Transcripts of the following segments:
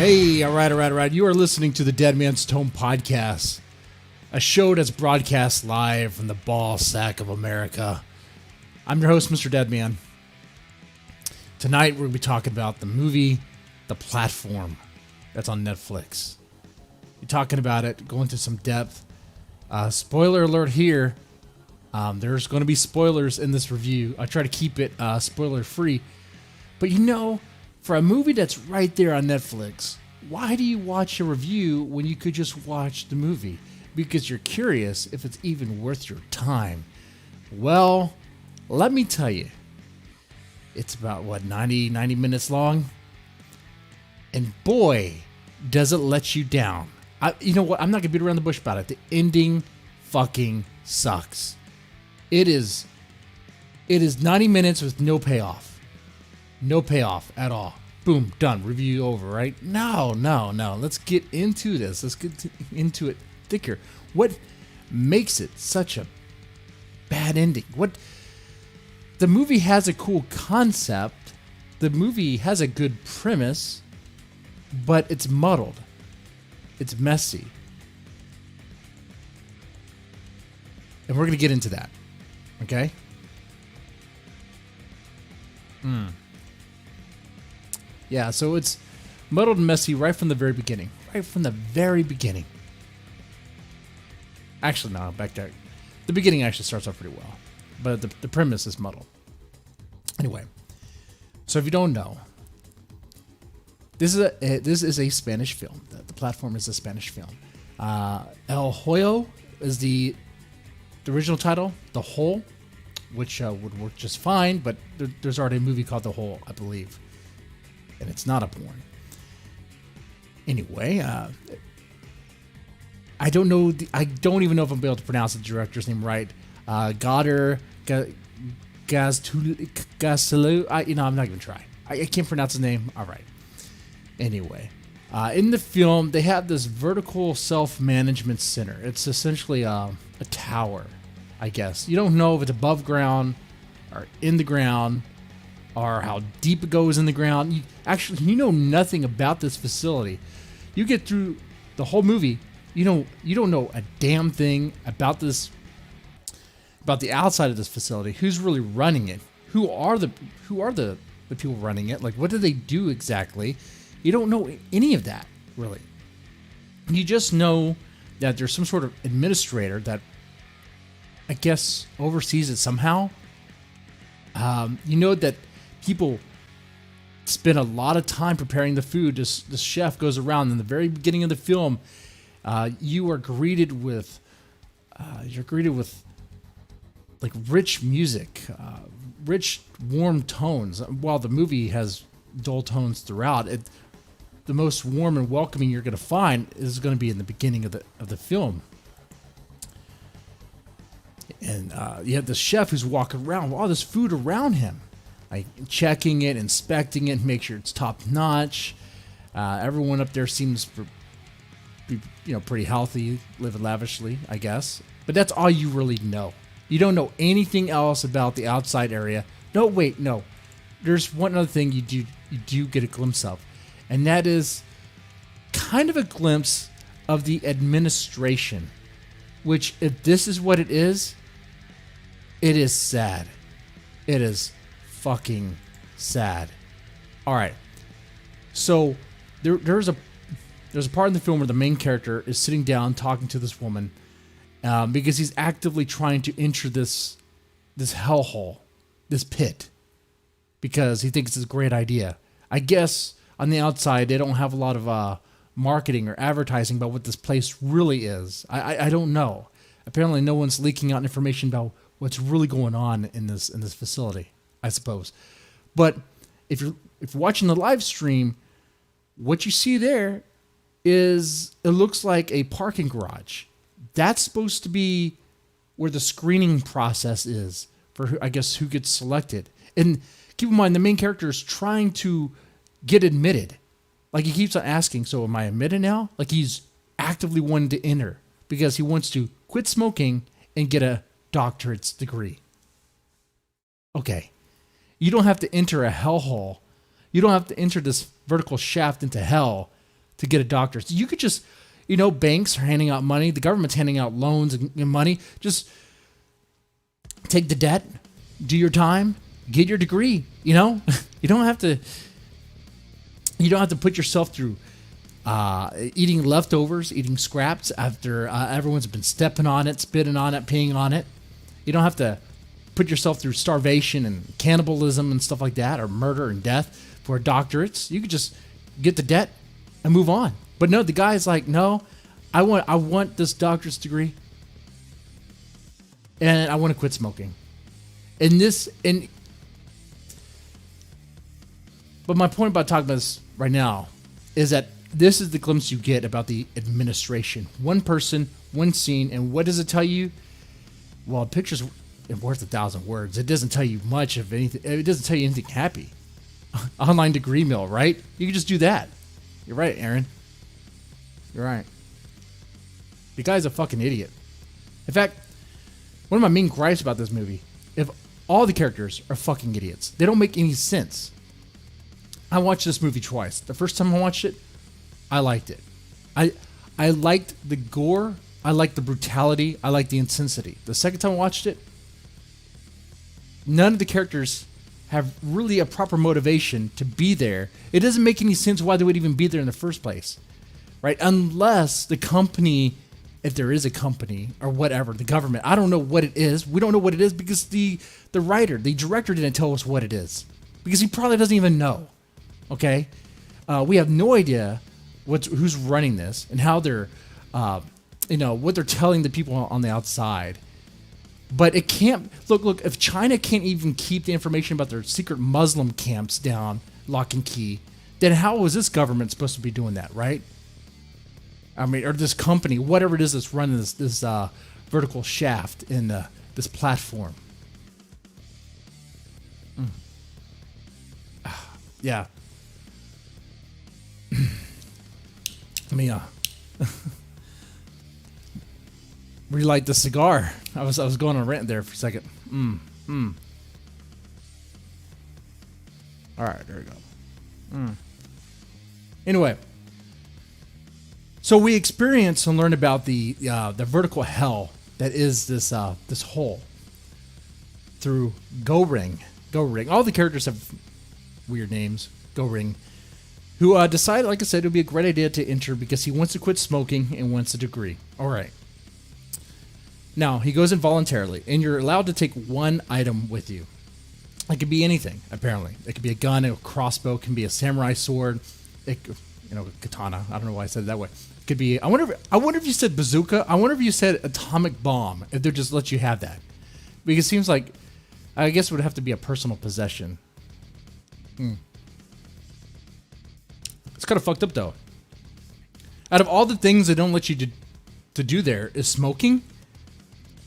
Hey, all right. You are listening to the Deadman's Tome podcast, a show that's broadcast live from the ball sack of America. I'm your host, Mr. Deadman. Tonight, we're going to be talking about the movie, The Platform, that's on Netflix. We're talking about it, going into some depth. Spoiler alert here. There's going to be spoilers in this review. I try to keep it spoiler-free. But you know, for a movie that's right there on Netflix, why do you watch a review when you could just watch the movie? Because you're curious if it's even worth your time. Well, let me tell you. It's about, 90 minutes long? And boy, does it let you down. You know what? I'm not going to beat around the bush about it. The ending fucking sucks. It is 90 minutes with no payoff. No payoff at all. Boom, done. Review over, right? No. Let's get into this. Let's get into it thicker. What makes it such a bad ending? The movie has a cool concept. The movie has a good premise, but it's muddled. It's messy. And we're going to get into that. Okay? Yeah, so it's muddled and messy right from the very beginning. Actually, no, back there. The beginning actually starts off pretty well. But the premise is muddled. Anyway, so if you don't know, this is a Spanish film. The Platform is a Spanish film. El Hoyo is the original title, The Hole, which would work just fine, but there's already a movie called The Hole, I believe. And it's not a porn. Anyway, I don't know. I don't even know if I'm able to pronounce the director's name right. Goddard Gaztelu. I'm not gonna try. I can't pronounce his name. All right. Anyway, in the film, they have this vertical self-management center. It's essentially a tower, I guess. You don't know if it's above ground or in the ground, or how deep it goes in the ground. You know nothing about this facility. You get through the whole movie, you don't know a damn thing about the outside of this facility. Who's really running it? Who are the people running it? Like, what do they do exactly? You don't know any of that, really. You just know that there's some sort of administrator that, I guess, oversees it somehow. You know that people spend a lot of time preparing the food. This chef goes around in the very beginning of the film. You are greeted with like rich music, rich warm tones. While the movie has dull tones throughout, the most warm and welcoming you're going to find is going to be in the beginning of the film. And you have the chef who's walking around with all this food around him, like checking it, inspecting it, make sure it's top notch. Everyone up there seems pretty healthy, living lavishly, I guess. But that's all you really know. You don't know anything else about the outside area. No. There's one other thing you do get a glimpse of, and that is kind of a glimpse of the administration. Which, if this is what it is sad. It is fucking sad. All right. So there's a part in the film where the main character is sitting down talking to this woman because he's actively trying to enter this hellhole, this pit, because he thinks it's a great idea. I guess on the outside they don't have a lot of marketing or advertising about what this place really is. I don't know. Apparently, no one's leaking out information about what's really going on in this facility, I suppose. But if you're watching the live stream, what you see there is it looks like a parking garage. That's supposed to be where the screening process is for who gets selected. And keep in mind, the main character is trying to get admitted. Like, he keeps on asking, so am I admitted now? Like, he's actively wanting to enter because he wants to quit smoking and get a doctorate's degree. Okay. You don't have to enter a hellhole. You don't have to enter this vertical shaft into hell to get a doctor. So you could just, banks are handing out money. The government's handing out loans and money. Just take the debt, do your time, get your degree. You don't have to put yourself through eating leftovers, eating scraps after everyone's been stepping on it, spitting on it, peeing on it. You don't have to put yourself through starvation and cannibalism and stuff like that, or murder and death for doctorates. You could just get the debt and move on. But no, the guy's like, no, I want this doctorate degree, and I want to quit smoking. But my point about talking about this right now is that this is the glimpse you get about the administration. One person, one scene, and what does it tell you? Well, a picture's worth 1,000 words. It doesn't tell you much of anything. It doesn't tell you anything happy. Online degree mill, right? You can just do that. You're right, Aaron. You're right. The guy's a fucking idiot. In fact, one of my main gripes about this movie, if all the characters are fucking idiots, they don't make any sense. I watched this movie twice. The first time I watched it, I liked it. I liked the gore. I liked the brutality. I liked the intensity. The second time I watched it, none of the characters have really a proper motivation to be there. It doesn't make any sense why they would even be there in the first place, right? Unless the company, if there is a company or whatever, the government, I don't know what it is. We don't know what it is because the writer, the director didn't tell us what it is because he probably doesn't even know, okay? We have no idea who's running this and how they're, what they're telling the people on the outside. But it can't look. If China can't even keep the information about their secret Muslim camps down, lock and key, then how is this government supposed to be doing that, right? I mean, or this company, whatever it is that's running this vertical shaft in this platform. Yeah. Let me relight the cigar. I was going on a rant there for a second. All right, there we go. Anyway, so we experience and learn about the vertical hell that is this hole through Go Ring. All the characters have weird names. Go Ring. Who decided, like I said, it would be a great idea to enter because he wants to quit smoking and wants a degree. All right. Now, he goes in voluntarily, and you're allowed to take one item with you. It could be anything, apparently. It could be a gun, a crossbow, it can be a samurai sword, katana. I don't know why I said it that way. It could be, I wonder if you said bazooka. I wonder if you said atomic bomb, if they'll just let you have that. Because it seems like, I guess it would have to be a personal possession. It's kind of fucked up, though. Out of all the things they don't let you to do there is smoking.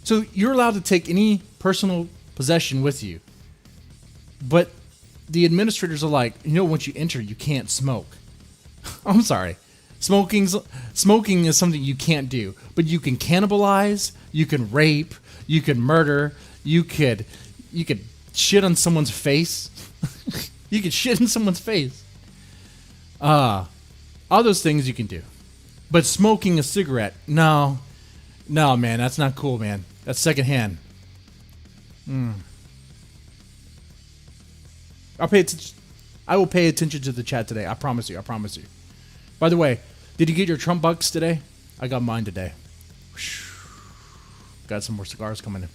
So you're allowed to take any personal possession with you. But the administrators are like, once you enter, you can't smoke. I'm sorry. Smoking is something you can't do. But you can cannibalize, you can rape, you can murder, you could shit on someone's face. You could shit in someone's face. All those things you can do. But smoking a cigarette, no, man, that's not cool, man. That's secondhand. I will pay attention to the chat today. I promise you. By the way, did you get your Trump bucks today? I got mine today. Got some more cigars coming in.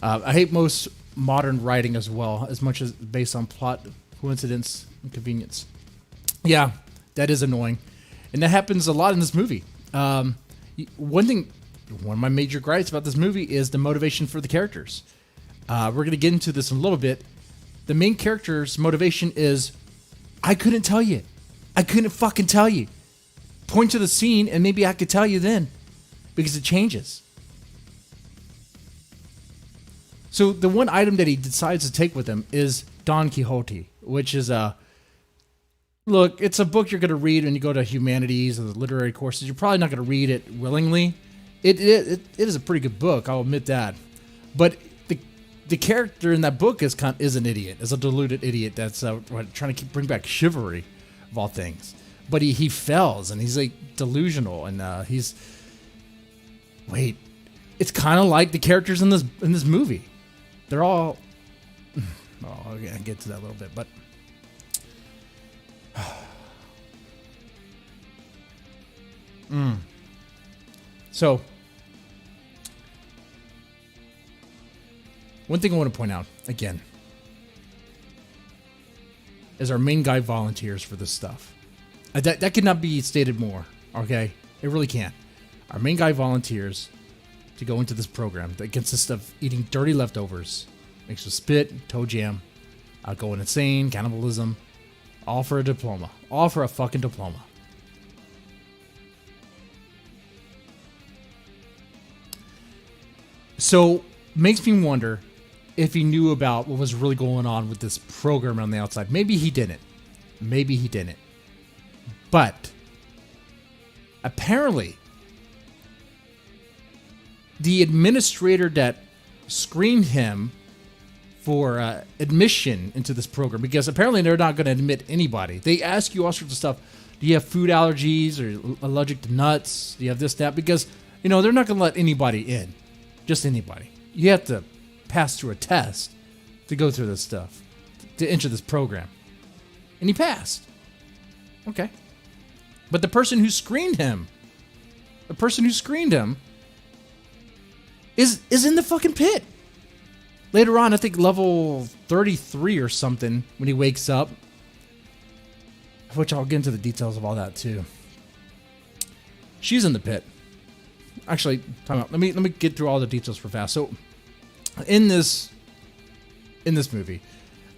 I hate most modern writing as well, as much as based on plot, coincidence, and convenience. Yeah, that is annoying. And that happens a lot in this movie. One of my major gripes about this movie is the motivation for the characters. We're going to get into this in a little bit. The main character's motivation is, I couldn't tell you. I couldn't fucking tell you. Point to the scene and maybe I could tell you then. Because it changes. So the one item that he decides to take with him is Don Quixote, which is look, it's a book you're going to read when you go to humanities or the literary courses. You're probably not going to read it willingly. It is a pretty good book, I'll admit that. But the character in that book is an idiot, is a deluded idiot that's trying to bring back chivalry of all things. but he fails, and he's like delusional, and it's kind of like the characters in this movie. They're all I'll get to that a little bit, but so one thing I want to point out again is our main guy volunteers for this stuff. That could not be stated more, okay? It really can't. Our main guy volunteers to go into this program that consists of eating dirty leftovers, mixed with spit, toe jam, going insane, cannibalism, all for a diploma. All for a fucking diploma. So, makes me wonder if he knew about what was really going on with this program on the outside. Maybe he didn't. But apparently, the administrator that screened him for admission into this program, because apparently they're not going to admit anybody. They ask you all sorts of stuff. Do you have food allergies or allergic to nuts? Do you have this, that? Because, they're not going to let anybody in. Just anybody. You have to pass through a test to go through this stuff, to enter this program. And he passed. Okay. But the person who screened him is in the fucking pit. Later on, I think level 33 or something, when he wakes up, which I'll get into the details of all that too. She's in the pit. Actually, time out. Let me get through all the details for fast. So, in this movie,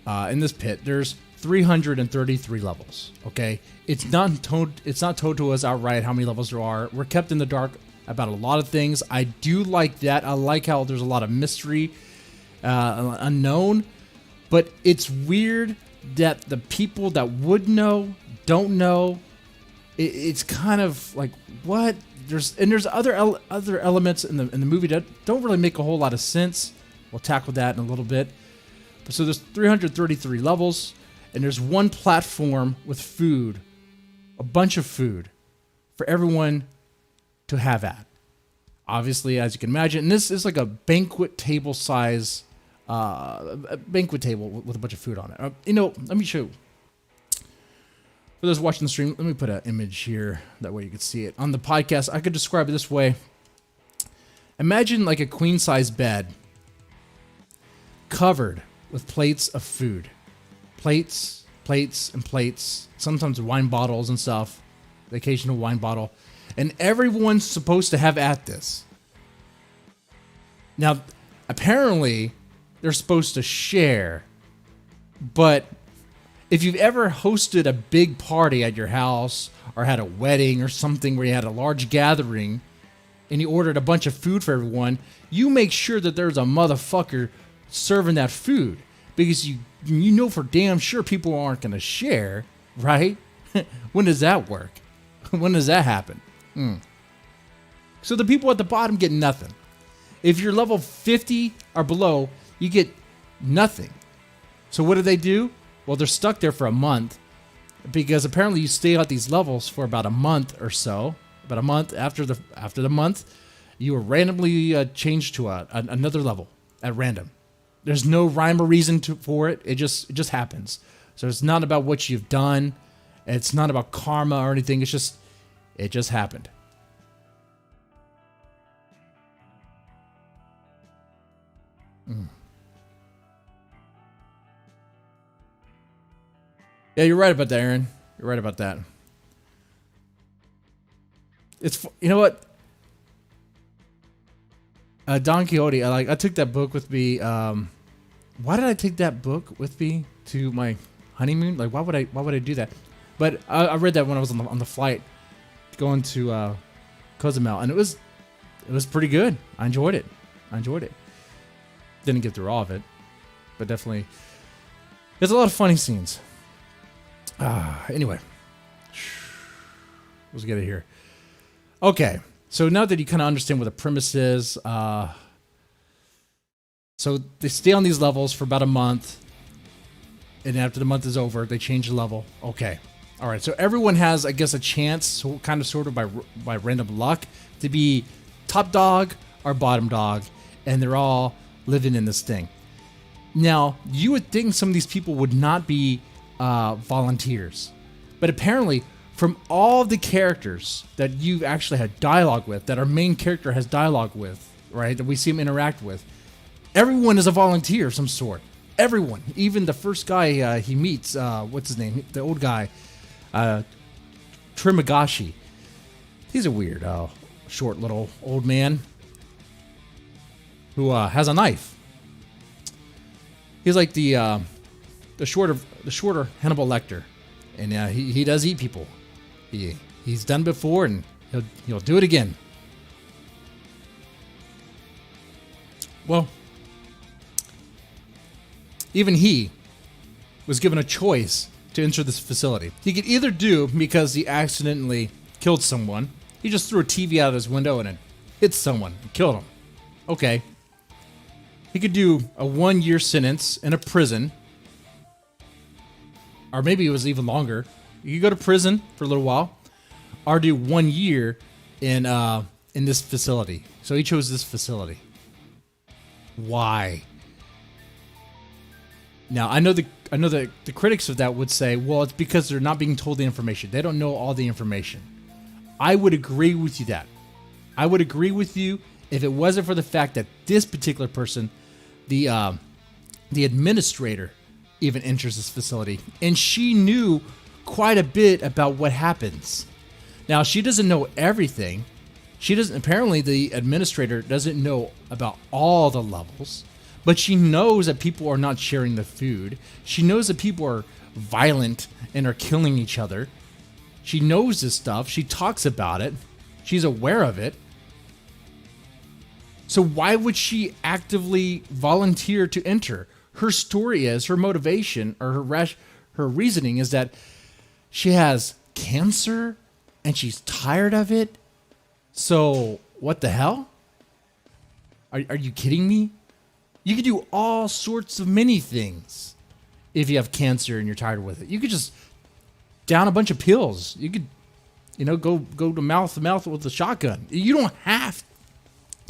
in this pit, there's 333 levels. Okay, it's not told to us outright how many levels there are. We're kept in the dark about a lot of things. I do like that. I like how there's a lot of mystery, unknown, but it's weird that the people that would know don't know. It's kind of like, what? There's other elements in the movie that don't really make a whole lot of sense. We'll tackle that in a little bit. But so there's 333 levels, and there's one platform with food, a bunch of food for everyone to have at. Obviously, as you can imagine, and this is like a banquet table size, a banquet table with a bunch of food on it. Let me show you. For those watching the stream, let me put an image here. That way you can see it. On the podcast, I could describe it this way. Imagine like a queen-size bed covered with plates of food. Plates, and plates. Sometimes wine bottles and stuff. The occasional wine bottle. And everyone's supposed to have at this. Now, apparently, they're supposed to share. But if you've ever hosted a big party at your house or had a wedding or something where you had a large gathering and you ordered a bunch of food for everyone, you make sure that there's a motherfucker serving that food, because you know for damn sure people aren't going to share, right? When does that work? When does that happen? So the people at the bottom get nothing. If you're level 50 or below, you get nothing. So what do? Well, they're stuck there for a month, because apparently you stay at these levels for about a month or so. About a month after the month, you are randomly changed to another level at random. There's no rhyme or reason for it. It just happens. So it's not about what you've done. It's not about karma or anything. It just happened. Yeah, you're right about that, Aaron. You're right about that. You know what? Don Quixote. I took that book with me. Why did I take that book with me to my honeymoon? Like, why would I do that? But I read that when I was on the flight going to Cozumel, and it was pretty good. I enjoyed it. Didn't get through all of it, but definitely there's a lot of funny scenes. Anyway, let's get it here. Okay, so now that you kind of understand what the premise is, so they stay on these levels for about a month, and after the month is over, they change the level. Okay, All right, so everyone has, I guess, a chance, so kind of sort of by random luck, to be top dog or bottom dog, and they're all living in this thing. Now, you would think some of these people would not be volunteers, but apparently, from all the characters that you've actually had dialogue with, that our main character has dialogue with, right, that we see him interact with, everyone is a volunteer of some sort. Everyone, even the first guy he meets, what's his name? The old guy, Trimagashi. He's a weird, short little old man who has a knife. He's like the shorter Hannibal Lecter, and he does eat people. He's done before, and he'll do it again. Well, even he was given a choice to enter this facility. He could either do, because he accidentally killed someone, he just threw a TV out of his window and it hit someone and killed him. Okay. He could do a 1-year sentence in a prison, or maybe it was even longer. You could go to prison for a little while, or do 1 year in this facility. So he chose this facility. Why? Now, I know the critics of that would say, well, it's because they're not being told the information. They don't know all the information. I would agree with you that. I would agree with you if it wasn't for the fact that this particular person, the administrator, even enters this facility, and she knew quite a bit about what happens. Now, she doesn't know everything. Apparently the administrator doesn't know about all the levels. But she knows that people are not sharing the food. She knows that people are violent and are killing each other. She knows this stuff. She talks about it. She's aware of it. So why would she actively volunteer to enter? Her story is, her motivation, or her reasoning is that she has cancer and she's tired of it. So what the hell? Are you kidding me? You could do all sorts of many things if you have cancer and you're tired with it. You could just down a bunch of pills. You could, go to mouth to mouth with a shotgun. You don't have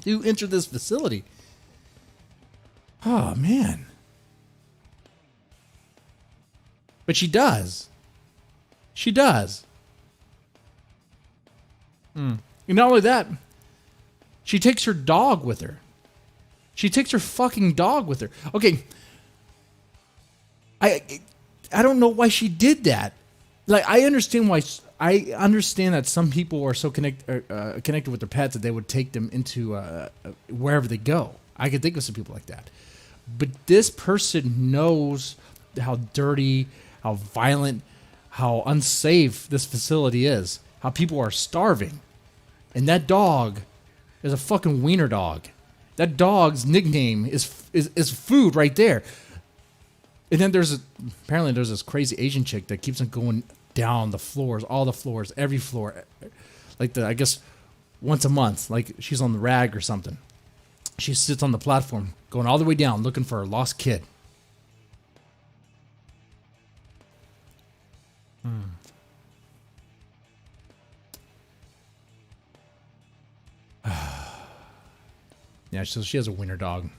to enter this facility. Oh, man. But she does. She does. And not only that, she takes her dog with her. She takes her fucking dog with her. Okay, I don't know why she did that. Like, I understand that some people are so connected with their pets that they would take them into wherever they go. I can think of some people like that. But this person knows how dirty, how violent, how unsafe this facility is, how people are starving. And that dog is a fucking wiener dog. That dog's nickname is food right there. And then apparently there's this crazy Asian chick that keeps on going down the floors, all the floors, every floor. Like I guess once a month, like she's on the rag or something. She sits on the platform going all the way down looking for her lost kid. Yeah, so she has a wiener dog. I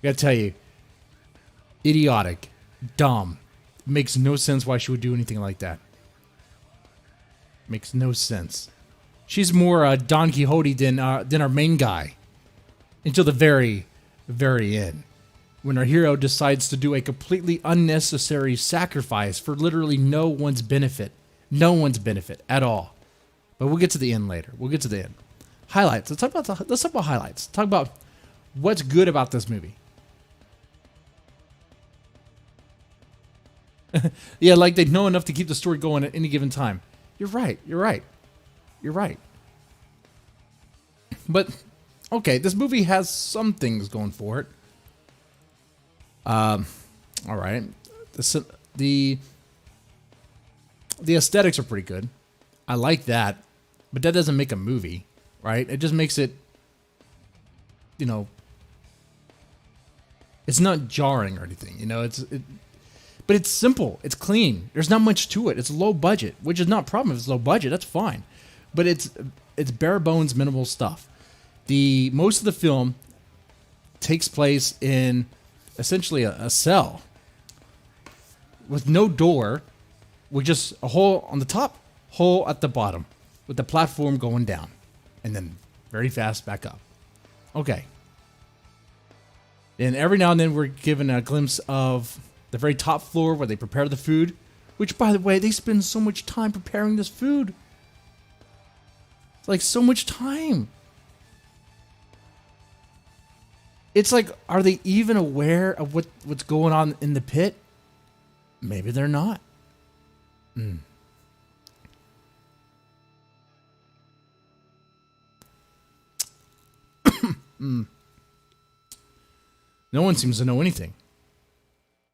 gotta tell you, idiotic, dumb. Makes no sense why she would do anything like that. Makes no sense. She's more Don Quixote than our main guy. Until the very, very end. When our hero decides to do a completely unnecessary sacrifice for literally no one's benefit. No one's benefit at all. But we'll get to the end later. We'll get to the end. Highlights. Let's talk about highlights. Talk about what's good about this movie. Yeah, like they know enough to keep the story going at any given time. You're right. But okay, this movie has some things going for it. All right. The aesthetics are pretty good. I like that, but that doesn't make a movie. Right? It just makes it, it's not jarring or anything. But it's simple. It's clean. There's not much to it. It's low budget, which is not a problem if it's low budget. That's fine. But it's bare bones, minimal stuff. The most of the film takes place in essentially a cell with no door, with just a hole on the top, hole at the bottom, with the platform going down, and then very fast back up. Okay. And every now and then we're given a glimpse of the very top floor where they prepare the food, which, by the way, they spend so much time preparing this food. Like, so much time. It's like, are they even aware of what's going on in the pit? Maybe they're not. No one seems to know anything.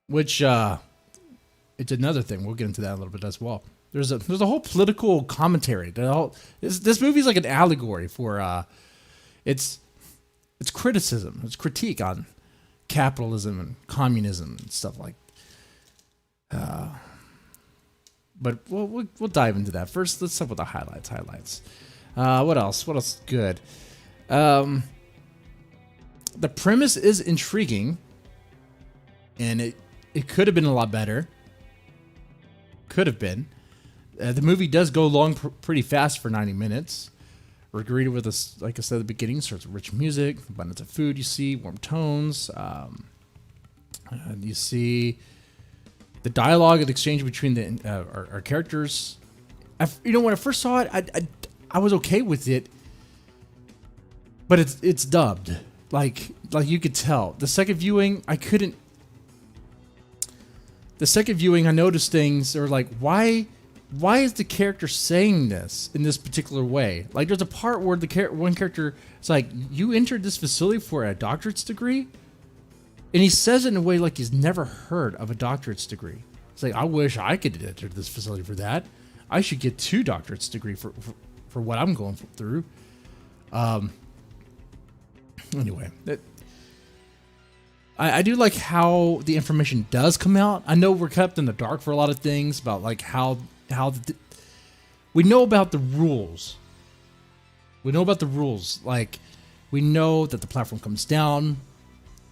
Which, it's another thing. We'll get into that a little bit as well. There's a whole political commentary. This movie's like an allegory for it's criticism, it's critique on capitalism and communism and stuff like. But we'll dive into that first. Let's start with the highlights. What else? What else? Good. The premise is intriguing, and it could have been a lot better. Could have been. The movie does go along pretty fast for 90 minutes. We're greeted with this, like I said at the beginning, starts with rich music, abundance of food. You see warm tones. You see the dialogue and exchange between our characters. When I first saw it, I was okay with it, but it's dubbed. Like you could tell. The second viewing, I couldn't. The second viewing, I noticed things that were like, why is the character saying this in this particular way? Like, there's a part where one character is like, you entered this facility for a doctorate's degree? And he says it in a way like he's never heard of a doctorate's degree. It's like, I wish I could enter this facility for that. I should get 2 doctorate's degree for what I'm going through. Anyway, I do like how the information does come out. I know we're kept in the dark for a lot of things about like how we know about the rules. We know about the rules. Like, we know that the platform comes down.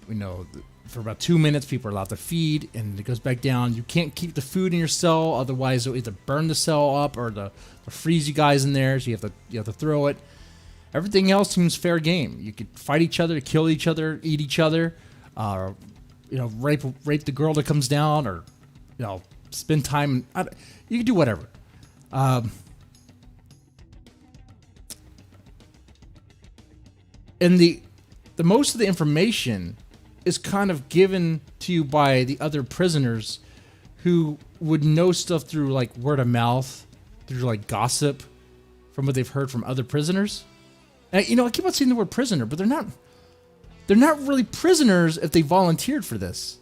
We know that for about 2 minutes people are allowed to feed, and it goes back down. You can't keep the food in your cell, otherwise it'll either burn the cell up or they'll freeze you guys in there. So you have to throw it. Everything else seems fair game. You could fight each other, kill each other, eat each other. Rape the girl that comes down, or spend time. You can do whatever. And the most of the information is kind of given to you by the other prisoners, who would know stuff through like word of mouth, through like gossip, from what they've heard from other prisoners. And, I keep on saying the word prisoner, but they're not really prisoners if they volunteered for this.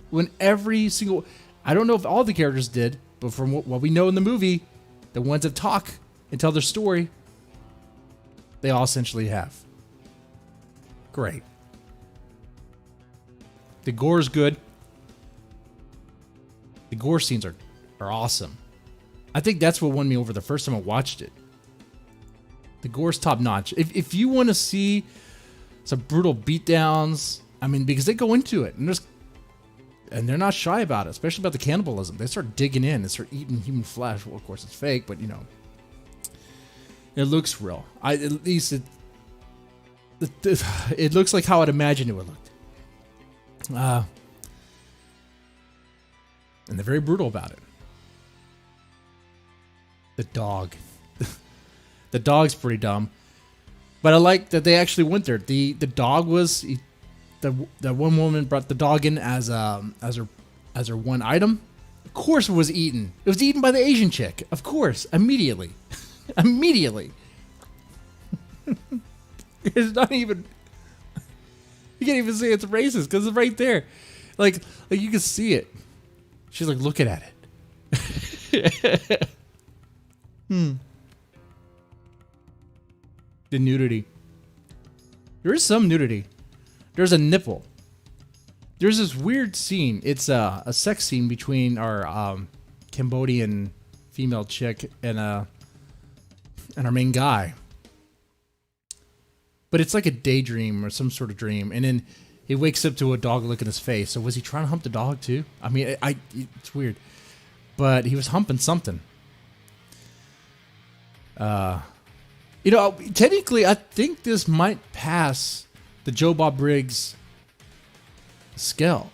When every single, I don't know if all the characters did, but from what we know in the movie, the ones that talk and tell their story, they all essentially have. Great. The gore is good. The gore scenes are awesome. I think that's what won me over the first time I watched it. The gore's top notch. If you want to see some brutal beatdowns, I mean, because they go into it, and they're not shy about it, especially about the cannibalism. They start digging in and start eating human flesh. Well, of course, it's fake, but it looks real. At least it looks like how I'd imagine it would look. And they're very brutal about it. The dog. The dog's pretty dumb. But I like that they actually went there. The dog was the one woman brought the dog in as her one item. Of course, it was eaten. It was eaten by the Asian chick. Of course, immediately. Immediately. It's not even. You can't even say it's racist because it's right there. Like you can see it. She's like looking at it. The nudity. There is some nudity. There's a nipple. there's this weird scene. It's a sex scene between our Cambodian female chick and our main guy. But it's like a daydream or some sort of dream, and then he wakes up to a dog licking his face. So was he trying to hump the dog too? I mean, it's weird, but he was humping something. Technically, I think this might pass the Joe Bob Briggs scale.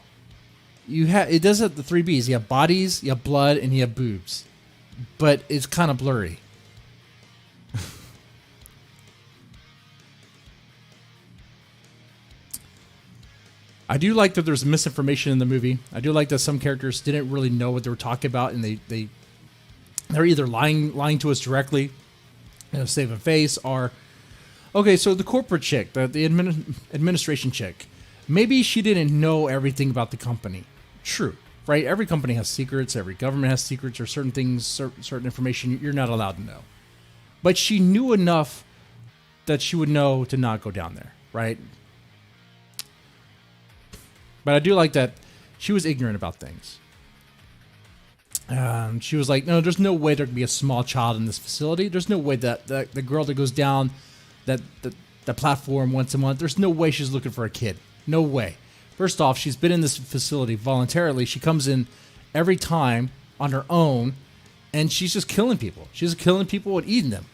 It does have the 3 B's. You have bodies, you have blood, and you have boobs, but it's kind of blurry. I do like that there's misinformation in the movie. I do like that some characters didn't really know what they were talking about, and they're either lying to us directly, saving face, or okay. So the corporate chick, the administration chick, maybe she didn't know everything about the company. True, right? Every company has secrets. Every government has secrets, or certain things, certain information you're not allowed to know. But she knew enough that she would know to not go down there, right? But I do like that she was ignorant about things. She was like, no, there's no way there could be a small child in this facility. There's no way that the girl that goes down the platform once a month, there's no way she's looking for a kid. No way. First off, she's been in this facility voluntarily. She comes in every time on her own, and she's just killing people. She's just killing people and eating them.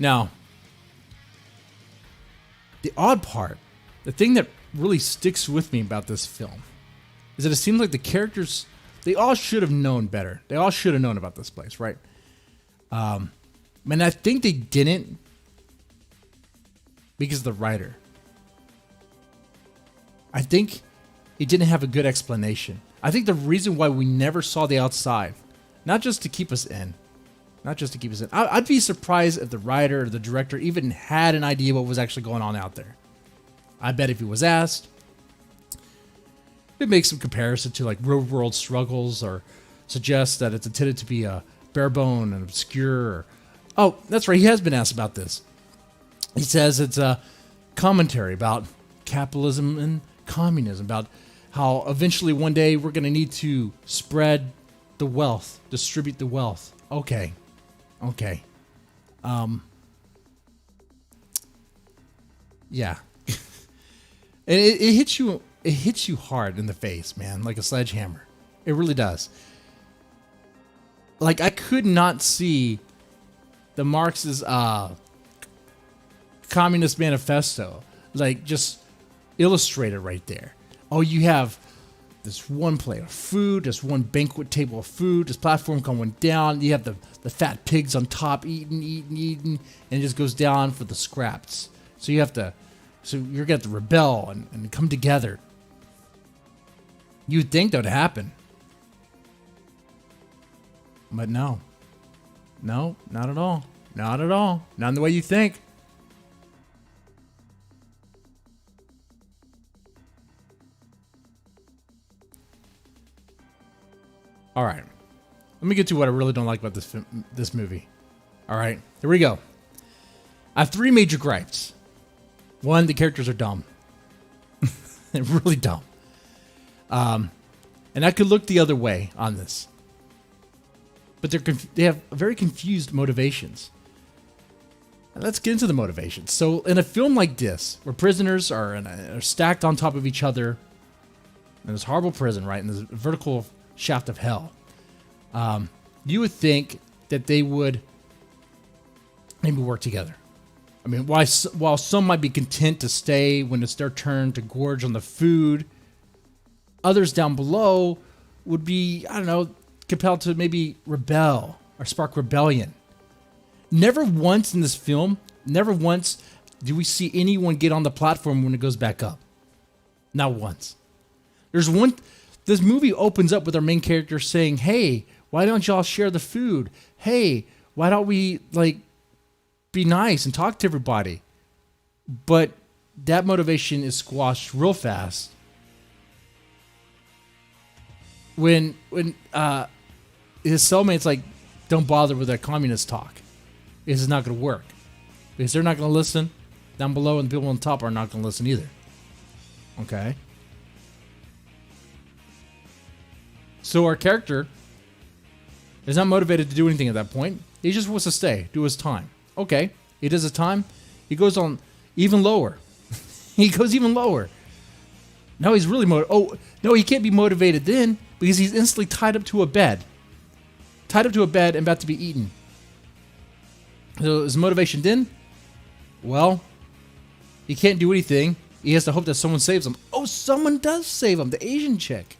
Now, the odd part, the thing that really sticks with me about this film, is that it seems like the characters, they all should have known better. They all should have known about this place, right? And I think they didn't because of the writer. I think he didn't have a good explanation. I think the reason why we never saw the outside, not just to keep us in, I'd be surprised if the writer or the director even had an idea what was actually going on out there. I bet if he was asked, it makes some comparison to like real world struggles, or suggests that it's intended to be a bare bone and obscure. Oh, that's right. He has been asked about this. He says it's a commentary about capitalism and communism, about how eventually one day we're going to need to spread the wealth, distribute the wealth. Okay. Yeah. And it hits you. It hits you hard in the face, man, like a sledgehammer. It really does. Like, I could not see the Marx's Communist Manifesto, like, just illustrated right there. Oh, you have this one plate of food, this one banquet table of food, this platform going down. You have the fat pigs on top eating, and it just goes down for the scraps. So you're going to have to rebel and come together. You'd think that would happen. But no. No, not at all. Not at all. Not in the way you think. All right. Let me get to what I really don't like about this movie. All right. Here we go. I have 3 major gripes. 1, the characters are dumb. They're really dumb. And I could look the other way on this. But they have very confused motivations. And let's get into the motivations. So in a film like this, where prisoners are stacked on top of each other in this horrible prison, right, in this vertical shaft of hell, you would think that they would maybe work together. I mean, while some might be content to stay when it's their turn to gorge on the food, others down below would be, I don't know, compelled to maybe rebel or spark rebellion. Never once in this film, never once do we see anyone get on the platform when it goes back up. Not once. This movie opens up with our main character saying, hey, why don't y'all share the food? Hey, why don't we, be nice and talk to everybody? But that motivation is squashed real fast when his cellmate's like, don't bother with that communist talk. This is not going to work. Because they're not going to listen down below, and the people on top are not going to listen either. Okay? So our character is not motivated to do anything at that point. He just wants to stay, do his time. Okay, he does his time. He goes on even lower. He goes even lower. Now he's really oh, no, he can't be motivated then because he's instantly tied up to a bed. Tied up to a bed and about to be eaten. So his motivation then? Well, he can't do anything. He has to hope that someone saves him. Oh, someone does save him. The Asian chick.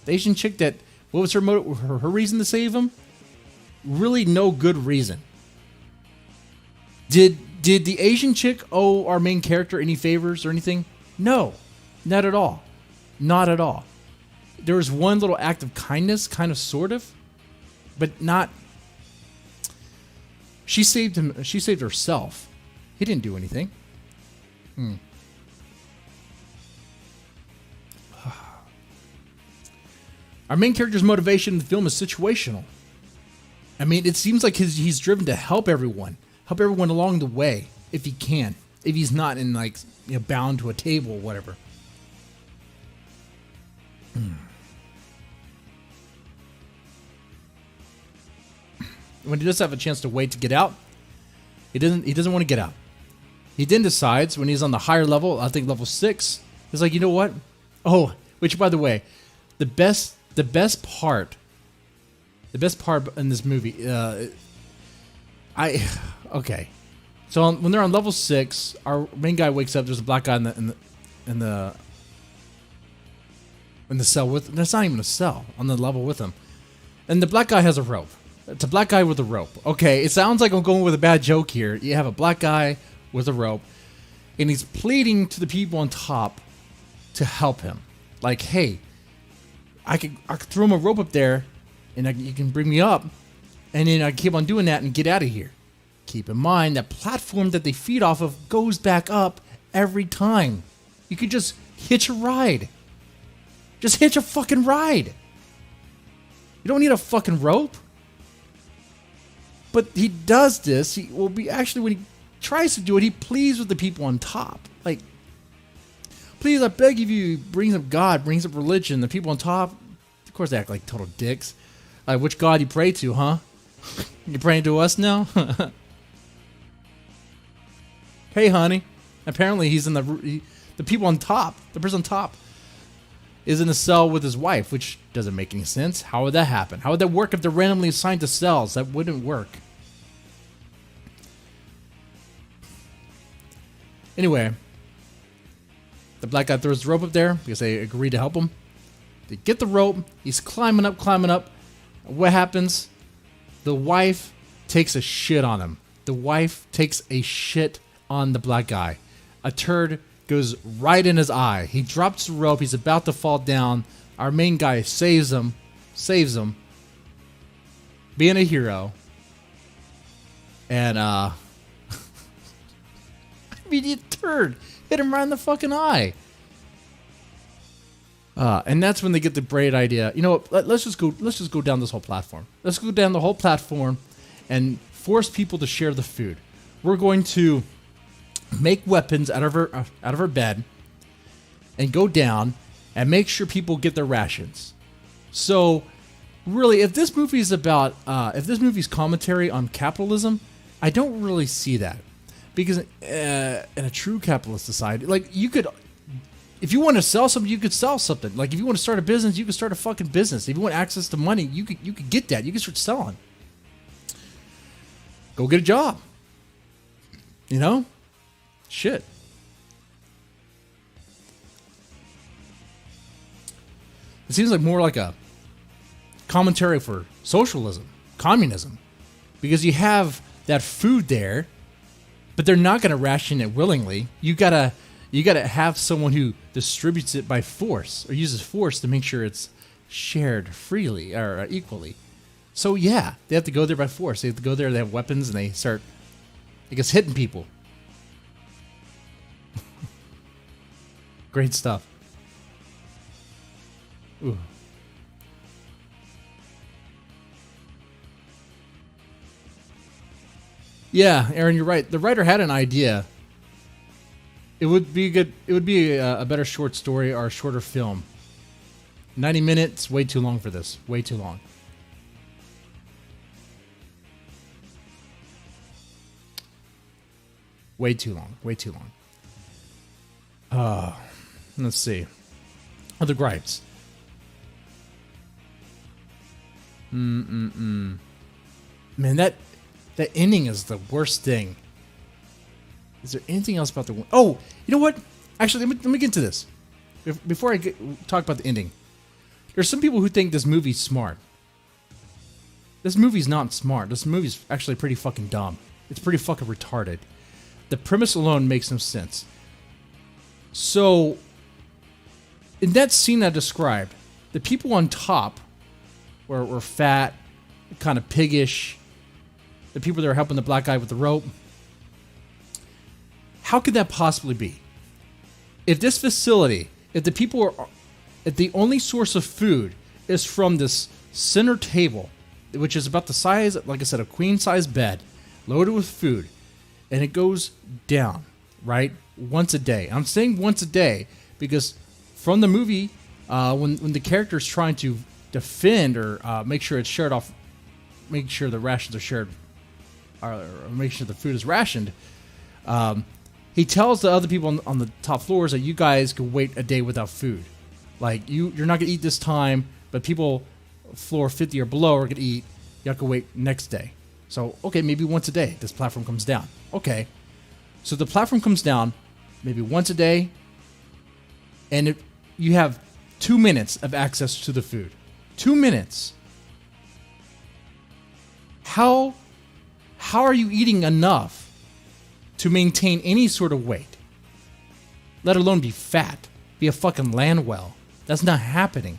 The Asian chick that, what was her reason to save him? Really no good reason. Did the Asian chick owe our main character any favors or anything? No, not at all. Not at all. There was one little act of kindness, kind of, sort of, but not. She saved him. She saved herself. He didn't do anything. Our main character's motivation in the film is situational. I mean, it seems like he's driven to help everyone along the way, if he can, if he's not in like, you know, bound to a table or whatever. When he does have a chance to wait to get out, he doesn't want to get out. He then decides when he's on the higher level, I think level 6, he's like, you know what? Oh, which by the way, the best part in this movie, okay. So when they're on level 6, our main guy wakes up. There's a black guy in the cell with. That's not even a cell on the level with him, and the black guy has a rope. It's a black guy with a rope. Okay, it sounds like I'm going with a bad joke here. You have a black guy with a rope, and he's pleading to the people on top to help him. Like, hey, I could throw him a rope up there, and you can bring me up, and then I keep on doing that and get out of here. Keep in mind that platform that they feed off of goes back up every time. You could just hitch a ride. Just hitch a fucking ride. You don't need a fucking rope. But he does this. When he tries to do it, he pleads with the people on top. Like, please, I beg of you, brings up God, brings up religion. The people on top, of course, they act like total dicks. Like, which God you pray to, huh? You praying to us now? Hey, honey. Apparently, he's in the people on top. The person on top is in a cell with his wife, which doesn't make any sense. How would that happen? How would that work if they're randomly assigned to cells? That wouldn't work. Anyway, the black guy throws the rope up there because they agree to help him. They get the rope. He's climbing up. What happens? The wife takes a shit on him. The wife takes a shit on the black guy. A turd goes right in his eye. He drops the rope. He's about to fall down. Our main guy saves him. Being a hero. And, I mean, you turd. Hit him right in the fucking eye. And that's when they get the great idea. You know what? Let's just go down this whole platform. Let's go down the whole platform and force people to share the food. We're going to make weapons out of her bed and go down and make sure people get their rations. So, really, if this movie is about, if this movie's commentary on capitalism, I don't really see that. Because in a true capitalist society, like, you could, if you want to sell something, you could sell something. Like, if you want to start a business, you could start a fucking business. If you want access to money, you could get that. You could start selling. Go get a job. You know? Shit. It seems like more like a commentary for socialism, communism, because you have that food there, but they're not going to ration it willingly. You gotta have someone who distributes it by force or uses force to make sure it's shared freely or equally. So yeah, they have to go there by force. They have to go there. They have weapons and they start, I guess, hitting people. Great stuff. Ooh. Yeah, Aaron, you're right. The writer had an idea. It would be good. It would be a better short story or a shorter film. 90 minutes, way too long for this. Way too long. Way too long. Way too long. Let's see. Other gripes. Man, that ending is the worst thing. Is there anything else about the... Oh, you know what? Actually, let me get into this. Before I talk about the ending. There's some people who think this movie's smart. This movie's not smart. This movie's actually pretty fucking dumb. It's pretty fucking retarded. The premise alone makes no sense. So, in that scene I described, the people on top were fat, kind of piggish. The people that are helping the black guy with the rope. How could that possibly be? If this facility, if the people are, if the only source of food is from this center table, which is about the size, like I said, a queen-size bed, loaded with food, and it goes down, right, once a day. I'm saying once a day because from the movie, when the character is trying to defend or make sure it's shared off, make sure the rations are shared, or make sure the food is rationed, he tells the other people on the top floors that you guys can wait a day without food. Like, you're not going to eat this time, but people floor 50 or below are going to eat. You have to wait next day. So, okay, maybe once a day this platform comes down. Okay. So the platform comes down maybe once a day, and you have 2 minutes of access to the food. 2 minutes. How are you eating enough to maintain any sort of weight? Let alone be fat. Be a fucking land well. That's not happening.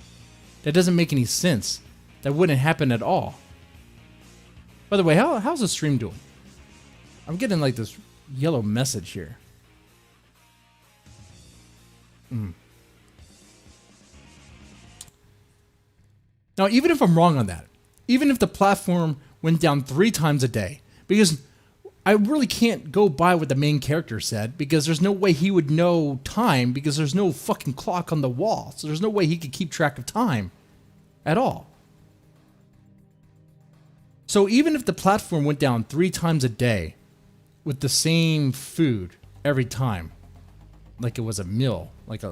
That doesn't make any sense. That wouldn't happen at all. By the way, how's the stream doing? I'm getting like this yellow message here. Now, even if I'm wrong on that, even if the platform went down 3 times a day, because I really can't go by what the main character said, because there's no way he would know time, because there's no fucking clock on the wall. So there's no way he could keep track of time at all. So even if the platform went down 3 times a day with the same food every time, like it was a meal, like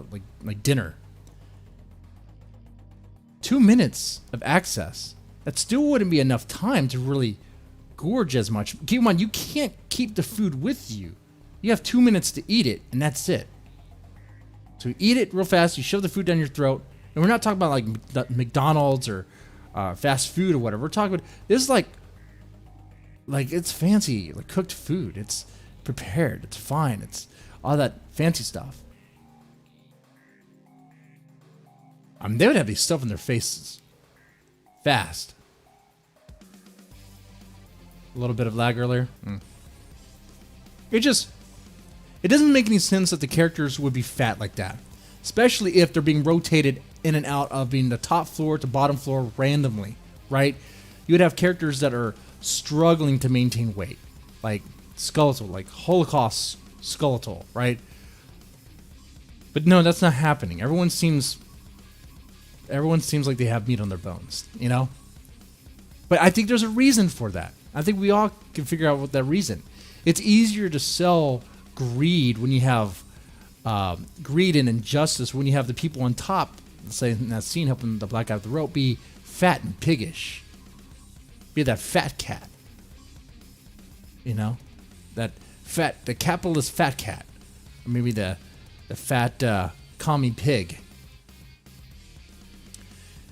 dinner, 2 minutes of access, that still wouldn't be enough time to really gorge as much. Keep in mind, you can't keep the food with you. You have 2 minutes to eat it, and that's it. So you eat it real fast, you shove the food down your throat, and we're not talking about like McDonald's or fast food or whatever. We're talking about, this is like it's fancy, like cooked food. It's prepared, it's fine, it's all that fancy stuff. They would have these stuff in their faces fast. A little bit of lag earlier. It doesn't make any sense that the characters would be fat like that, especially if they're being rotated in and out of being the top floor to bottom floor randomly, right? You would have characters that are struggling to maintain weight, like skeletal, like Holocaust skeletal, right? But no, that's not happening. Everyone seems like they have meat on their bones, you know? But I think there's a reason for that. I think we all can figure out what that reason. It's easier to sell greed when you have greed and injustice, when you have the people on top, say in that scene helping the black guy with the rope, be fat and piggish. Be that fat cat. You know? The capitalist fat cat. Or maybe the fat commie pig.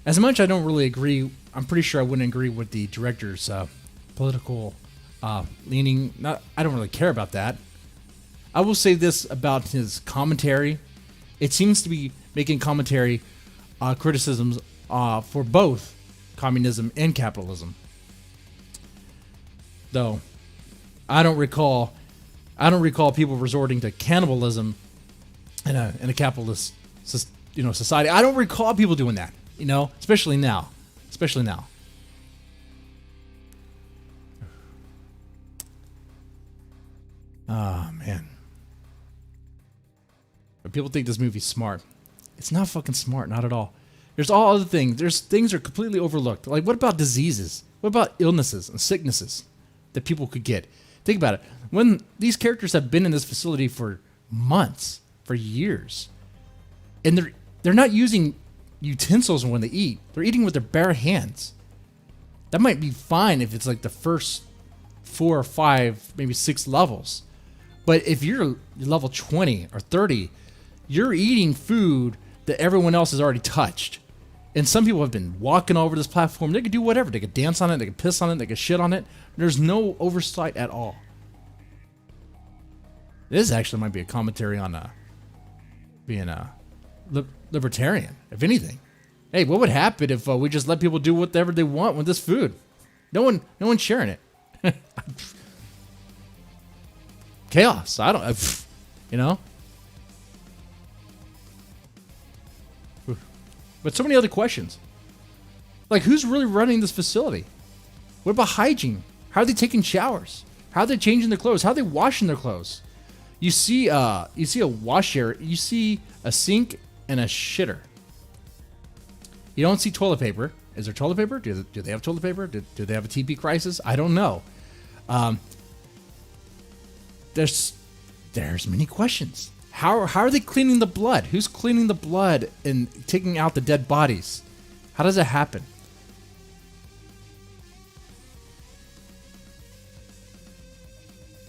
As much I don't really agree, I'm pretty sure I wouldn't agree with the director's political leaning. I don't really care about that. I will say this about his commentary. It seems to be making commentary criticisms for both communism and capitalism. Though I don't recall people resorting to cannibalism in a capitalist society. I don't recall people doing that, especially now. Oh, man. But people think this movie's smart. It's not fucking smart, not at all. There's all other things. There's things that are completely overlooked. Like, what about diseases? What about illnesses and sicknesses that people could get? Think about it. When these characters have been in this facility for months, for years, and they're not using utensils when they eat. They're eating with their bare hands. That might be fine if it's like the first 4 or 5, maybe 6 levels. But if you're level 20 or 30, you're eating food that everyone else has already touched. And some people have been walking over this platform. They could do whatever. They could dance on it. They could piss on it. They could shit on it. There's no oversight at all. This actually might be a commentary on being a libertarian, if anything. Hey, what would happen if we just let people do whatever they want with this food? No one's sharing it. Chaos. I don't, you know. But so many other questions. Like, who's really running this facility? What about hygiene? How are they taking showers? How are they changing their clothes? How are they washing their clothes? You see a wash area. You see a sink and a shitter. You don't see toilet paper. Is there toilet paper? Do they have toilet paper? Do they have a TP crisis? I don't know. There's many questions. How are they cleaning the blood? Who's cleaning the blood and taking out the dead bodies? How does that happen?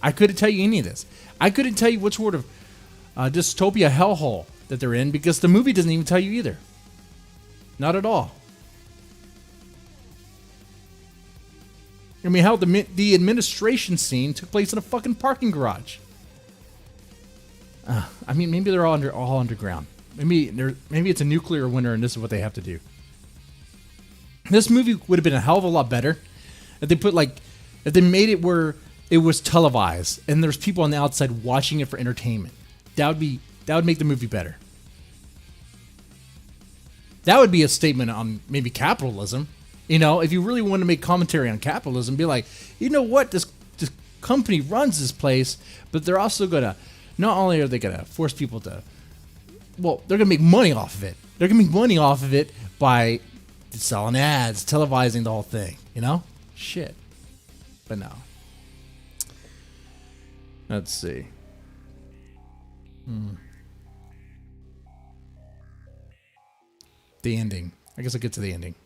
I couldn't tell you any of this. I couldn't tell you what sort of dystopia hellhole that they're in because the movie doesn't even tell you either. Not at all. I mean, how the administration scene took place in a fucking parking garage. I mean, maybe they're all underground. Maybe it's a nuclear winter, and this is what they have to do. This movie would have been a hell of a lot better if they made it where it was televised and there's people on the outside watching it for entertainment. That would make the movie better. That would be a statement on maybe capitalism. You know, if you really want to make commentary on capitalism, be like, you know what, this company runs this place, but they're also gonna. Not only are they going to force people to, well, they're going to make money off of it. They're going to make money off of it by selling ads, televising the whole thing, you know? Shit. But no. Let's see. The ending. I guess I'll get to the ending.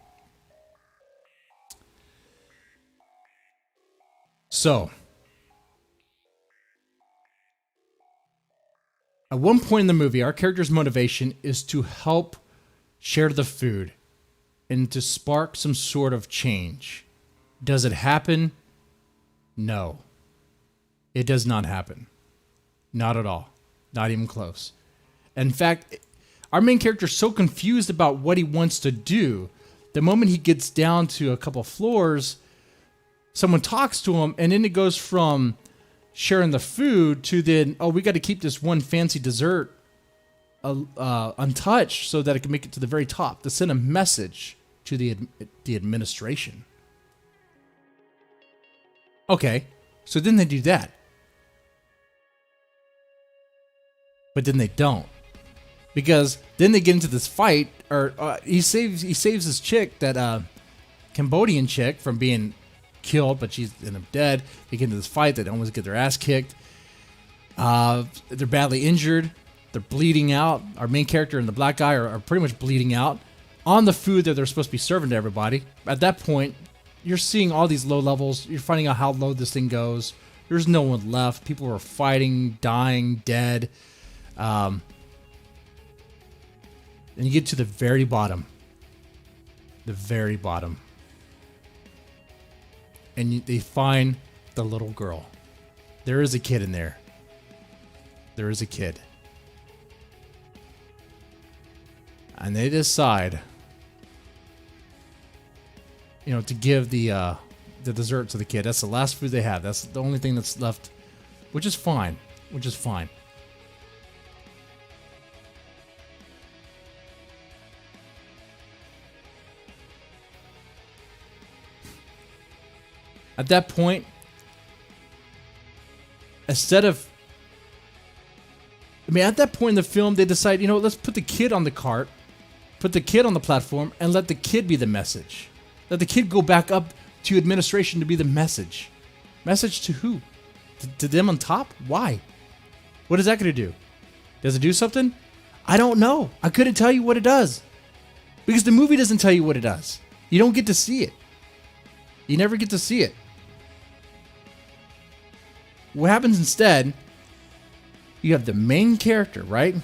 So, at one point in the movie, our character's motivation is to help share the food and to spark some sort of change. Does it happen? No. It does not happen. Not at all. Not even close. In fact, our main character is so confused about what he wants to do. The moment he gets down to a couple floors, someone talks to him, and then it goes from sharing the food to then, oh, we got to keep this one fancy dessert untouched so that it can make it to the very top to send a message to the administration. Okay, so then they do that. But then they don't. Because then they get into this fight, or he saves this chick, that Cambodian chick, from being killed, but she's ended up dead. They get into this fight. They almost get their ass kicked. They're badly injured. They're bleeding out. Our main character and the black guy are pretty much bleeding out on the food that they're supposed to be serving to everybody. At that point, you're seeing all these low levels. You're finding out how low this thing goes. There's no one left. People are fighting, dying, dead. And you get to the very bottom. The very bottom. And they find the little girl. There is a kid in there. There is a kid. And they decide, to give the dessert to the kid. That's the last food they have. That's the only thing that's left, which is fine. At that point, Instead of, at that point in the film, they decide, let's put the kid on the cart, put the kid on the platform, and let the kid be the message. Let the kid go back up to administration to be the message. Message to who? To them on top? Why? What is that going to do? Does it do something? I don't know. I couldn't tell you what it does. Because the movie doesn't tell you what it does. You don't get to see it. You never get to see it. What happens instead, you have the main character, right?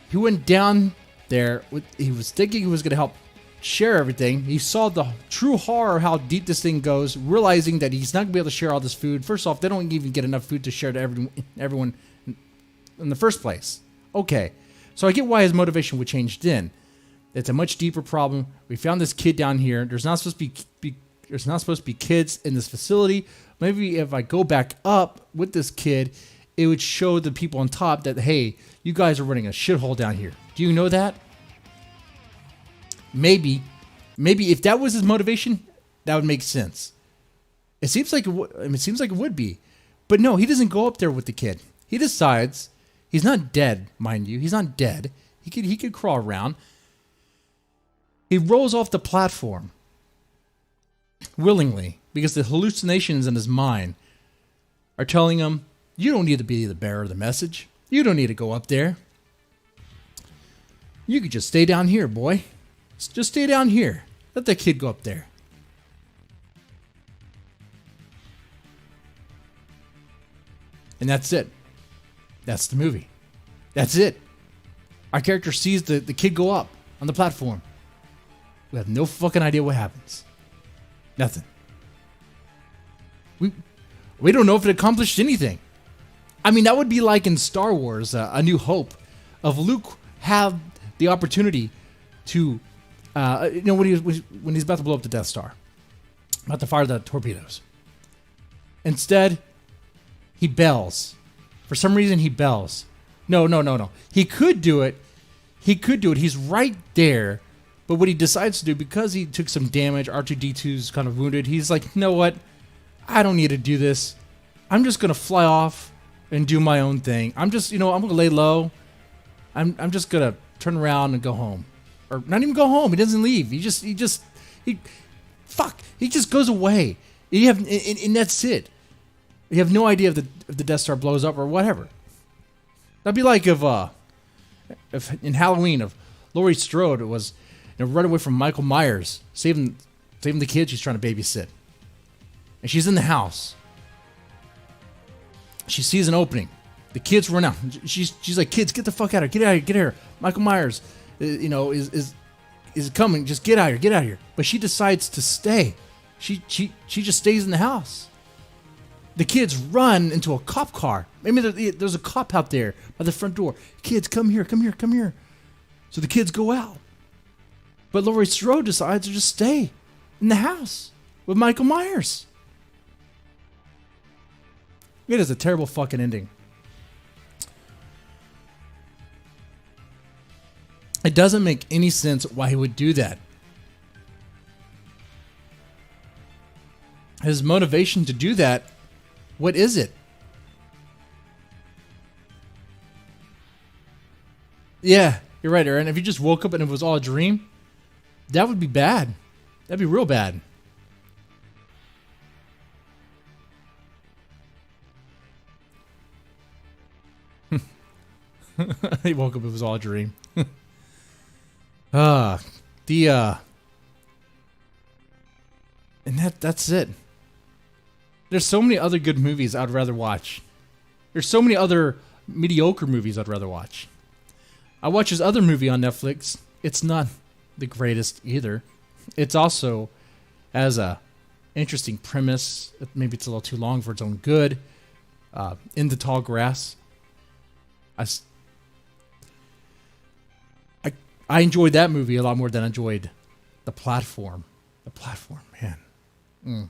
He went down there, he was thinking he was going to help share everything. He saw the true horror of how deep this thing goes, realizing that he's not going to be able to share all this food. First off, they don't even get enough food to share to everyone in the first place. Okay, so I get why his motivation would change then. It's a much deeper problem. We found this kid down here. There's not supposed to be kids in this facility. Maybe if I go back up with this kid, it would show the people on top that, hey, you guys are running a shithole down here. Do you know that? Maybe if that was his motivation, that would make sense. It seems like it would be, but no, he doesn't go up there with the kid. He decides he's not dead, mind you. He's not dead. He could crawl around. He rolls off the platform willingly because the hallucinations in his mind are telling him, you don't need to be the bearer of the message. You don't need to go up there. You could just stay down here, boy. Just stay down here. Let that kid go up there. And that's it. That's the movie. That's it. Our character sees the kid go up on the platform. We have no fucking idea what happens. Nothing. We don't know if it accomplished anything. That would be like in Star Wars, A New Hope, of Luke have the opportunity to, when he's about to blow up the Death Star, about to fire the torpedoes. Instead, he bells. For some reason, he bells. No. He could do it. He's right there. But what he decides to do, because he took some damage, R2-D2's kind of wounded, he's like, you know what? I don't need to do this. I'm just going to fly off and do my own thing. I'm just, I'm going to lay low. I'm just going to turn around and go home. Or not even go home. He doesn't leave. He just goes away. And that's it. You have no idea if the Death Star blows up or whatever. That'd be like if in Halloween, if Laurie Strode was run away from Michael Myers, saving the kid she's trying to babysit. And she's in the house. She sees an opening. The kids run out. She's like, kids, get the fuck out of here. Get out of here. Get here. Michael Myers, is coming. Just get out of here. But she decides to stay. She just stays in the house. The kids run into a cop car. Maybe there's a cop out there by the front door. Kids, come here. So the kids go out. But Laurie Strode decides to just stay in the house with Michael Myers. It is a terrible fucking ending. It doesn't make any sense why he would do that. His motivation to do that, what is it? Yeah, you're right, Aaron. If you just woke up and it was all a dream, that would be bad. That'd be real bad. He woke up, it was all a dream. And that's it. There's so many other good movies I'd rather watch. There's so many other mediocre movies I'd rather watch. I watch his other movie on Netflix. It's not the greatest either. It's also has a interesting premise. Maybe it's a little too long for its own good. In the Tall Grass. I enjoyed that movie a lot more than I enjoyed The Platform. The Platform, man.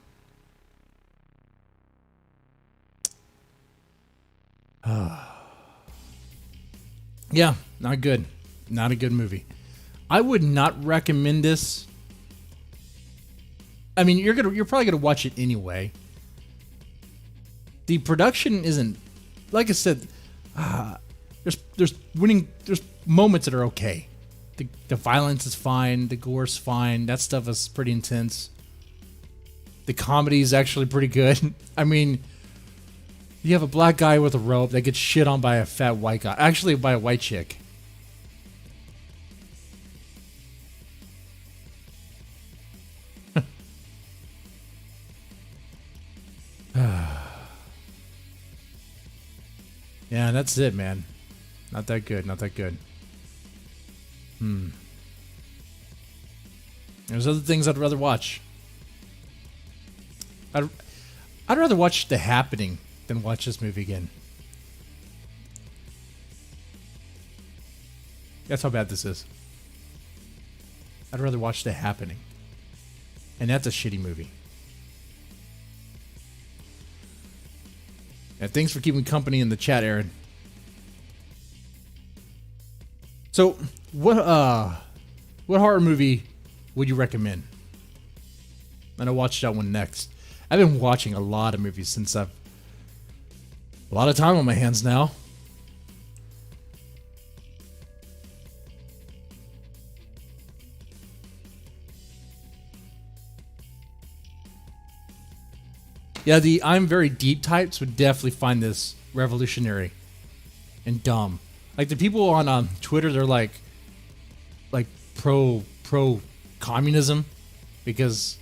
Yeah, not good. Not a good movie. I would not recommend this. I mean, you're probably gonna watch it anyway. The production isn't, like I said, there's moments that are okay. The violence is fine, the gore's fine, that stuff is pretty intense. The comedy is actually pretty good. I mean, you have a black guy with a rope that gets shit on by a fat white guy. Actually, by a white chick. Yeah, that's it, man. Not that good, not that good. There's other things I'd rather watch. I'd rather watch The Happening than watch this movie again. That's how bad this is. I'd rather watch The Happening. And that's a shitty movie. And thanks for keeping company in the chat, Aaron. So, what horror movie would you recommend? And I'll watch that one next. I've been watching a lot of movies since I've a lot of time on my hands now. Yeah, the I'm very deep types would definitely find this revolutionary and dumb. Like the people on Twitter, they're like pro communism because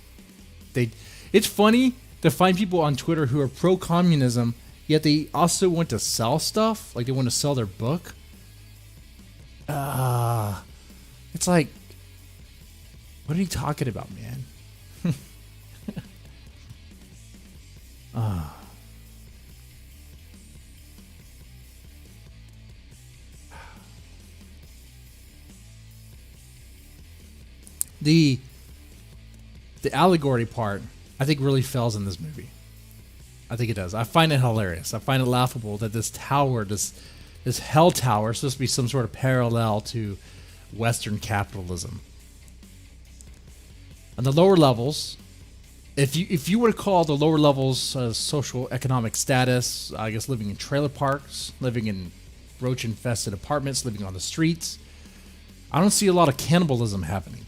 it's funny to find people on Twitter who are pro communism, yet they also want to sell stuff, like they want to sell their book. It's like, what are you talking about, man? The allegory part, I think, really fails in this movie. I think it does. I find it hilarious. I find it laughable that this tower, this hell tower, is supposed to be some sort of parallel to Western capitalism. On the lower levels, if you were to call the lower levels social economic status, I guess living in trailer parks, living in roach-infested apartments, living on the streets, I don't see a lot of cannibalism happening.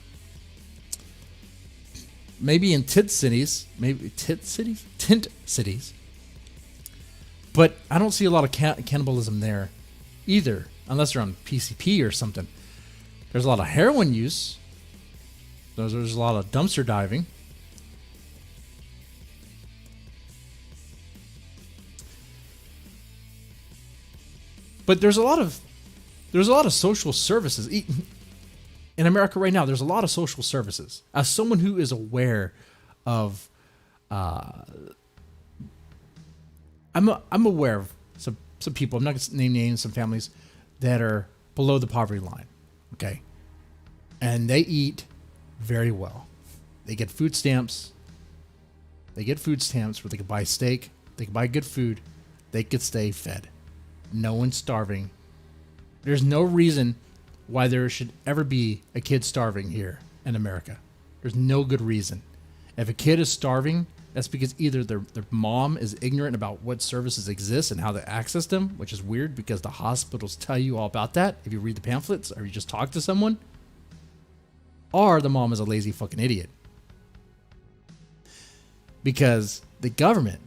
Maybe in tent cities, but I don't see a lot of cannibalism there either, unless they're on PCP or something. There's a lot of heroin use. There's a lot of dumpster diving. But there's a lot of social services. In America right now, there's a lot of social services. As someone who is aware of, I'm aware of some people. I'm not going to name names. Some families that are below the poverty line, okay, and they eat very well. They get food stamps. They get food stamps where they can buy steak. They can buy good food. They could stay fed. No one's starving. There's no reason why there should ever be a kid starving here in America. There's no good reason. If a kid is starving, that's because either their mom is ignorant about what services exist and how to access them, which is weird because the hospitals tell you all about that if you read the pamphlets or you just talk to someone, or the mom is a lazy fucking idiot. Because the government,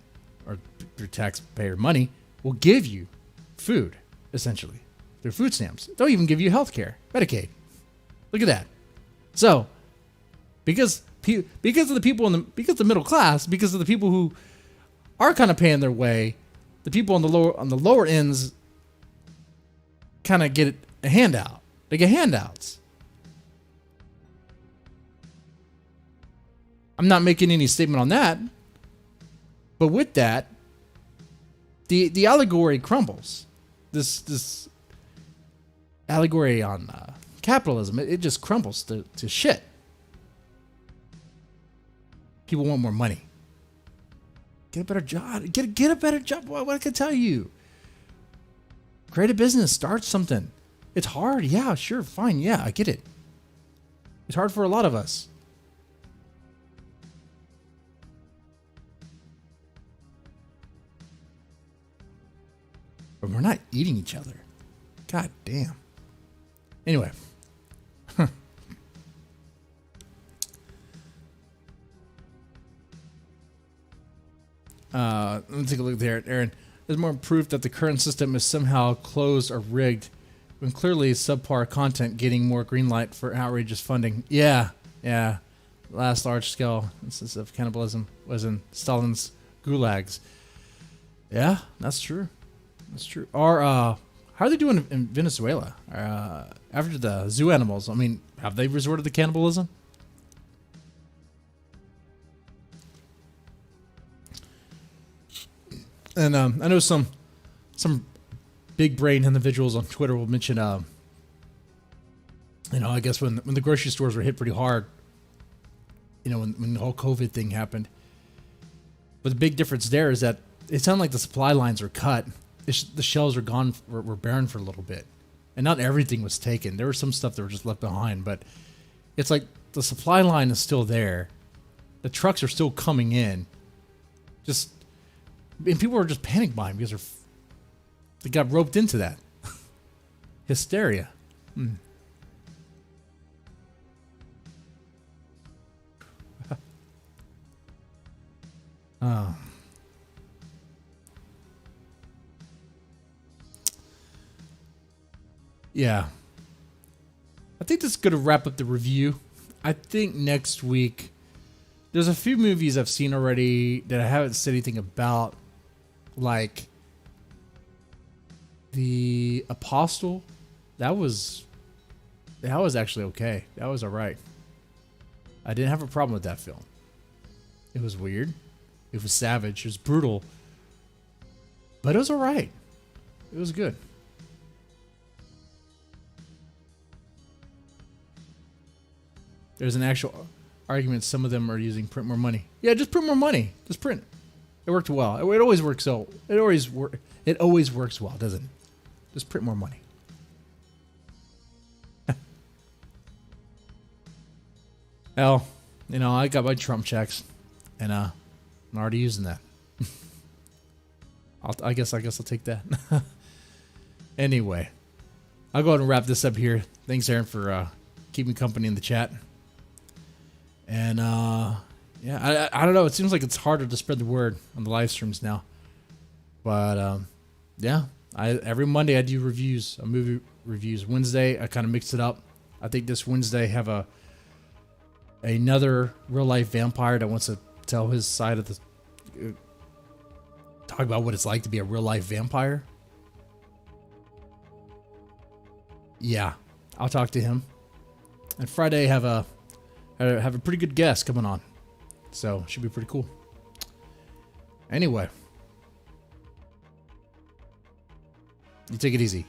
or your taxpayer money, will give you food, essentially. Through food stamps. They'll even give you health care, Medicaid. Look at that. So, because of the people because of the middle class, because of the people who are kind of paying their way, the people on the lower ends kind of get a handout. They get handouts. I'm not making any statement on that, but with that, the allegory crumbles. This allegory on capitalism, it just crumbles to shit. People want more money. Get a better job. Get a better job. What can I tell you? Create a business. Start something. It's hard. Yeah, sure. Fine. Yeah, I get it. It's hard for a lot of us. But we're not eating each other. God damn. Anyway. Let me take a look there, Aaron. There's more proof that the current system is somehow closed or rigged, when clearly subpar content getting more green light for outrageous funding. Yeah. Last large-scale instance of cannibalism was in Stalin's gulags. Yeah, that's true. That's true. Or, how are they doing in Venezuela? After the zoo animals, I mean, have they resorted to cannibalism? And I know some big brain individuals on Twitter will mention, I guess when the grocery stores were hit pretty hard, when the whole COVID thing happened. But the big difference there is that it sounded like the supply lines were cut. The shelves were gone, were barren for a little bit. And not everything was taken. There was some stuff that were just left behind, but it's like the supply line is still there. The trucks are still coming in. And people are just panic buying because they got roped into that. Hysteria. Oh. Yeah. I think this is going to wrap up the review. I think next week, there's a few movies I've seen already that I haven't said anything about, like The Apostle. That was actually okay. That was all right. I didn't have a problem with that film. It was weird. It was savage. It was brutal. But it was all right. It was good. There's an actual argument. Some of them are using print more money. Yeah, just print more money. Just print. It worked well. It always works. It always works well, doesn't it? Just print more money. Hell, I got my Trump checks, and I'm already using that. I guess I'll take that. Anyway, I'll go ahead and wrap this up here. Thanks, Aaron, for keeping company in the chat. And yeah, I don't know. It seems like it's harder to spread the word on the live streams now. But yeah, every Monday I do reviews, movie reviews. Wednesday I kind of mix it up. I think this Wednesday have another real life vampire that wants to tell his side of the talk about what it's like to be a real life vampire. Yeah, I'll talk to him. And Friday have a pretty good guest coming on, so should be pretty cool. Anyway, you take it easy.